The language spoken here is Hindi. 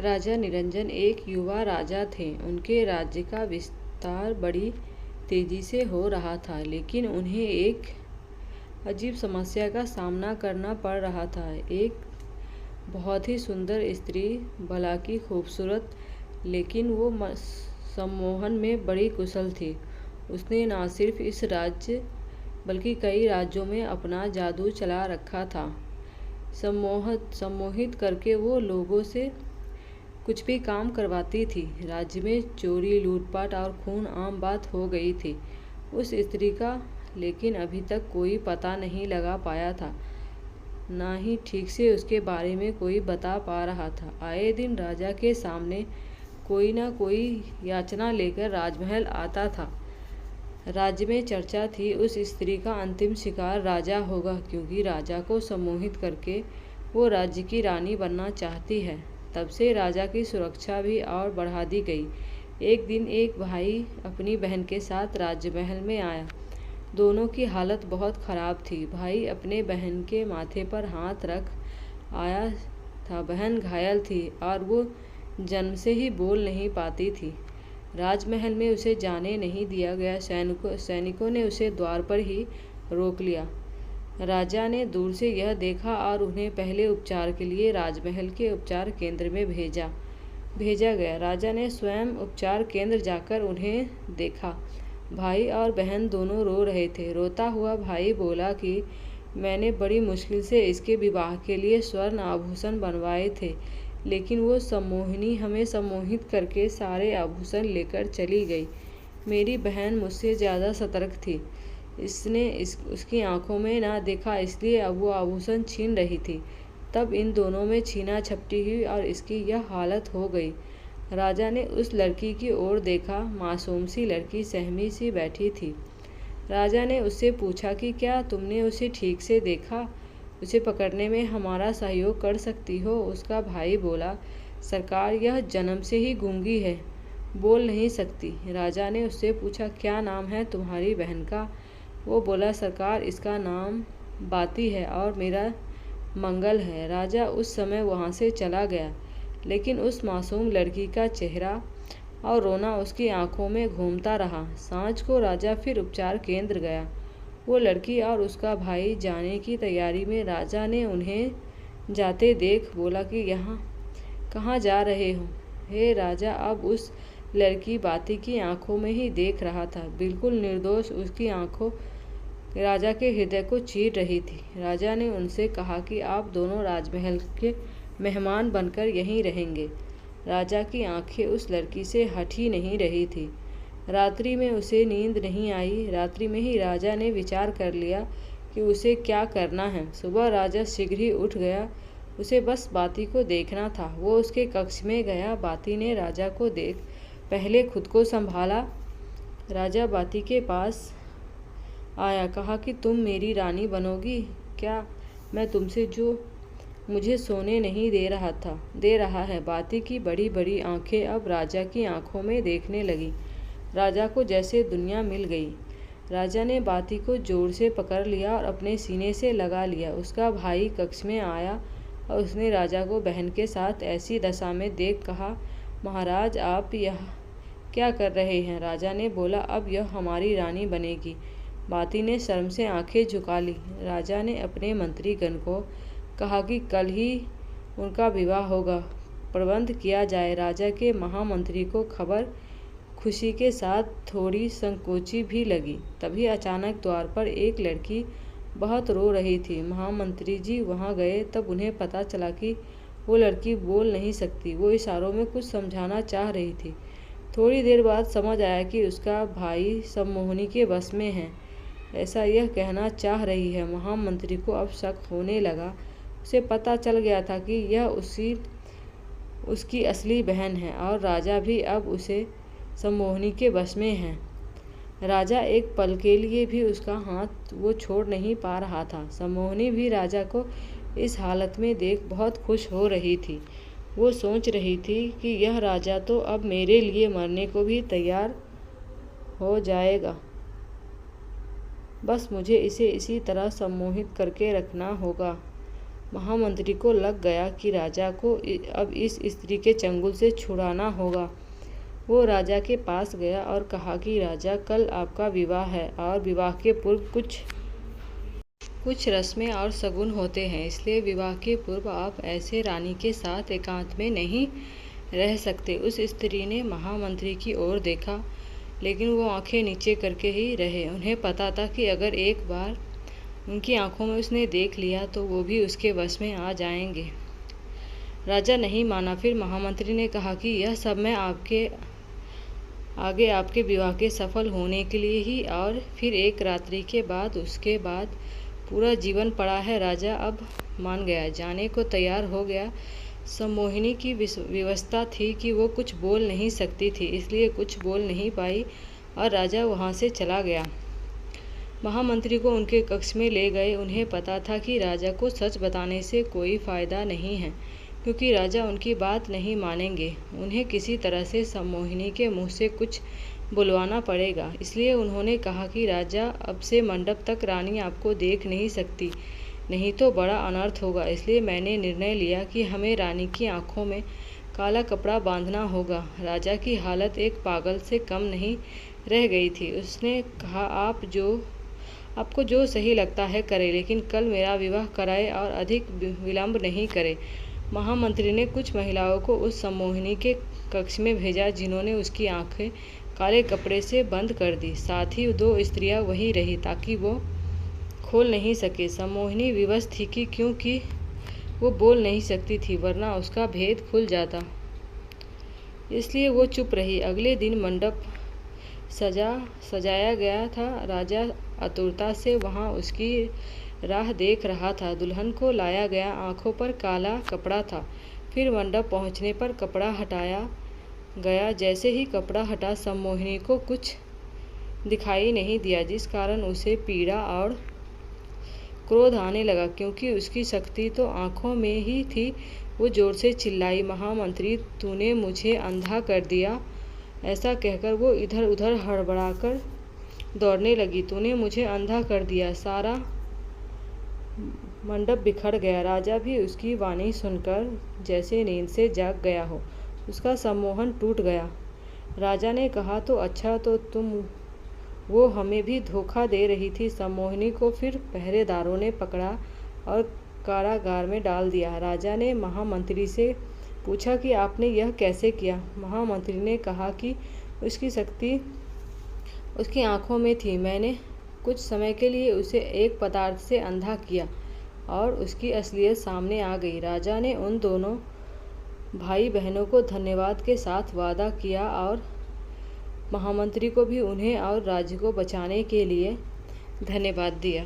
राजा निरंजन एक युवा राजा थे। उनके राज्य का विस्तार बड़ी तेजी से हो रहा था, लेकिन उन्हें एक अजीब समस्या का सामना करना पड़ रहा था। एक बहुत ही सुंदर स्त्री, भला की खूबसूरत, लेकिन वो सम्मोहन में बड़ी कुशल थी। उसने न सिर्फ इस राज्य बल्कि कई राज्यों में अपना जादू चला रखा था। सम्मोहित करके वो लोगों से कुछ भी काम करवाती थी। राज्य में चोरी, लूटपाट और खून आम बात हो गई थी। उस स्त्री का लेकिन अभी तक कोई पता नहीं लगा पाया था, ना ही ठीक से उसके बारे में कोई बता पा रहा था। आए दिन राजा के सामने कोई ना कोई याचना लेकर राजमहल आता था। राज्य में चर्चा थी उस स्त्री का अंतिम शिकार राजा होगा, क्योंकि राजा को सम्मोहित करके वो राज्य की रानी बनना चाहती है। तब से राजा की सुरक्षा भी और बढ़ा दी गई। एक दिन एक भाई अपनी बहन के साथ राजमहल में आया। दोनों की हालत बहुत खराब थी। भाई अपने बहन के माथे पर हाथ रख आया था। बहन घायल थी और वो जन्म से ही बोल नहीं पाती थी। राजमहल में उसे जाने नहीं दिया गया। सैनिकों ने उसे द्वार पर ही रोक लिया। राजा ने दूर से यह देखा और उन्हें पहले उपचार के लिए राजमहल के उपचार केंद्र में भेजा गया। राजा ने स्वयं उपचार केंद्र जाकर उन्हें देखा। भाई और बहन दोनों रो रहे थे। रोता हुआ भाई बोला कि मैंने बड़ी मुश्किल से इसके विवाह के लिए स्वर्ण आभूषण बनवाए थे, लेकिन वो सम्मोहिनी हमें सम्मोहित करके सारे आभूषण लेकर चली गई। मेरी बहन मुझसे ज़्यादा सतर्क थी। इसने उसकी आंखों में ना देखा, इसलिए अब वो आभूषण छीन रही थी। तब इन दोनों में छीना झपटी हुई और इसकी यह हालत हो गई। राजा ने उस लड़की की ओर देखा। मासूम सी लड़की सहमी सी बैठी थी। राजा ने उससे पूछा कि क्या तुमने उसे ठीक से देखा? उसे पकड़ने में हमारा सहयोग कर सकती हो? उसका भाई बोला, सरकार, यह जन्म से ही गूंगी है, बोल नहीं सकती। राजा ने उससे पूछा, क्या नाम है तुम्हारी बहन का? वो बोला, सरकार, इसका नाम बाती है और मेरा मंगल है। राजा उस समय वहाँ से चला गया, लेकिन उस मासूम लड़की का चेहरा और रोना उसकी आंखों में घूमता रहा। सांझ को राजा फिर उपचार केंद्र गया। वो लड़की और उसका भाई जाने की तैयारी में। राजा ने उन्हें जाते देख बोला कि यहाँ कहाँ जा रहे हो? हे राजा, अब उस लड़की बाती की आंखों में ही देख रहा था। बिल्कुल निर्दोष उसकी आंखों राजा के हृदय को चीर रही थी। राजा ने उनसे कहा कि आप दोनों राजमहल के मेहमान बनकर यहीं रहेंगे। राजा की आंखें उस लड़की से हट ही नहीं रही थी। रात्रि में उसे नींद नहीं आई। रात्रि में ही राजा ने विचार कर लिया कि उसे क्या करना है। सुबह राजा शीघ्र ही उठ गया। उसे बस बाती को देखना था। वो उसके कक्ष में गया। बाती ने राजा को देख पहले खुद को संभाला। राजा बाती के पास आया, कहा कि तुम मेरी रानी बनोगी क्या? मैं तुमसे जो मुझे सोने नहीं दे रहा है। बाती की बड़ी बड़ी आंखें अब राजा की आंखों में देखने लगी। राजा को जैसे दुनिया मिल गई। राजा ने बाती को जोर से पकड़ लिया और अपने सीने से लगा लिया। उसका भाई कक्ष में आया और उसने राजा को बहन के साथ ऐसी दशा में देख कहा, महाराज, आप यह क्या कर रहे हैं? राजा ने बोला, अब यह हमारी रानी बनेगी। बाती ने शर्म से आंखें झुका ली। राजा ने अपने मंत्रीगण को कहा कि कल ही उनका विवाह होगा, प्रबंध किया जाए। राजा के महामंत्री को खबर खुशी के साथ थोड़ी संकोची भी लगी। तभी अचानक द्वार पर एक लड़की बहुत रो रही थी। महामंत्री जी वहां गए, तब उन्हें पता चला कि वो लड़की बोल नहीं सकती। वो इशारों में कुछ समझाना चाह रही थी। थोड़ी देर बाद समझ आया कि उसका भाई सम्मोहिनी के वश में है, ऐसा यह कहना चाह रही है। महामंत्री को अब शक होने लगा। उसे पता चल गया था कि यह उसकी असली बहन है और राजा भी अब उसे सम्मोहिनी के वश में है। राजा एक पल के लिए भी उसका हाथ वो छोड़ नहीं पा रहा था। सम्मोहिनी भी राजा को इस हालत में देख बहुत खुश हो रही थी। वो सोच रही थी कि यह राजा तो अब मेरे लिए मरने को भी तैयार हो जाएगा। बस मुझे इसे इसी तरह सम्मोहित करके रखना होगा। महामंत्री को लग गया कि राजा को अब इस स्त्री के चंगुल से छुड़ाना होगा। वो राजा के पास गया और कहा कि राजा, कल आपका विवाह है और विवाह के पूर्व कुछ रस्में और शगुन होते हैं, इसलिए विवाह के पूर्व आप ऐसे रानी के साथ एकांत में नहीं रह सकते। उस स्त्री ने महामंत्री की ओर देखा, लेकिन वो आंखें नीचे करके ही रहे। उन्हें पता था कि अगर एक बार उनकी आंखों में उसने देख लिया तो वो भी उसके वश में आ जाएंगे। राजा नहीं माना। फिर महामंत्री ने कहा कि यह सब मैं आपके विवाह के सफल होने के लिए ही, और फिर एक रात्रि के बाद, उसके बाद पूरा जीवन पड़ा है। राजा अब मान गया, जाने को तैयार हो गया। सम्मोहिनी की व्यवस्था थी कि वो कुछ बोल नहीं सकती थी, इसलिए कुछ बोल नहीं पाई और राजा वहाँ से चला गया। महामंत्री को उनके कक्ष में ले गए। उन्हें पता था कि राजा को सच बताने से कोई फायदा नहीं है, क्योंकि राजा उनकी बात नहीं मानेंगे। उन्हें किसी तरह से सम्मोहिनी के मुंह से कुछ बुलवाना पड़ेगा। इसलिए उन्होंने कहा कि राजा, अब से मंडप तक रानी आपको देख नहीं सकती, नहीं तो बड़ा अनर्थ होगा। इसलिए मैंने निर्णय लिया कि हमें रानी की आंखों में काला कपड़ा बांधना होगा। राजा की हालत एक पागल से कम नहीं रह गई थी। उसने कहा, आपको जो सही लगता है करें, लेकिन कल मेरा विवाह कराए और अधिक विलंब नहीं करे। महामंत्री ने कुछ महिलाओं को उस सम्मोहिनी के कक्ष में भेजा, जिन्होंने उसकी आंखें काले कपड़े से बंद कर दी। साथ ही 2 स्त्रियां वहीं रही ताकि वो खोल नहीं सके। सम्मोहिनी विवश थी कि क्योंकि वो बोल नहीं सकती थी, वरना उसका भेद खुल जाता, इसलिए वो चुप रही। अगले दिन मंडप सजाया गया था। राजा आतुरता से वहाँ उसकी राह देख रहा था। दुल्हन को लाया गया, आंखों पर काला कपड़ा था। फिर मंडप पहुँचने पर कपड़ा हटाया गया। जैसे ही कपड़ा हटा, सम्मोहिनी को कुछ दिखाई नहीं दिया, जिस कारण उसे पीड़ा और क्रोध आने लगा, क्योंकि उसकी शक्ति तो आंखों में ही थी। वो जोर से चिल्लाई, महामंत्री, तूने मुझे अंधा कर दिया। ऐसा कहकर वो इधर उधर हड़बड़ाकर दौड़ने लगी। तूने मुझे अंधा कर दिया। सारा मंडप बिखर गया। राजा भी उसकी वाणी सुनकर जैसे नींद से जाग गया हो। उसका सम्मोहन टूट गया। राजा ने कहा, तो अच्छा, तो वो हमें भी धोखा दे रही थी। सम्मोहिनी को फिर पहरेदारों ने पकड़ा और कारागार में डाल दिया। राजा ने महामंत्री से पूछा कि आपने यह कैसे किया। महामंत्री ने कहा कि उसकी शक्ति उसकी आंखों में थी। मैंने कुछ समय के लिए उसे एक पदार्थ से अंधा किया और उसकी असलियत सामने आ गई। राजा ने उन दोनों भाई बहनों को धन्यवाद के साथ वादा किया और महामंत्री को भी उन्हें और राज्य को बचाने के लिए धन्यवाद दिया।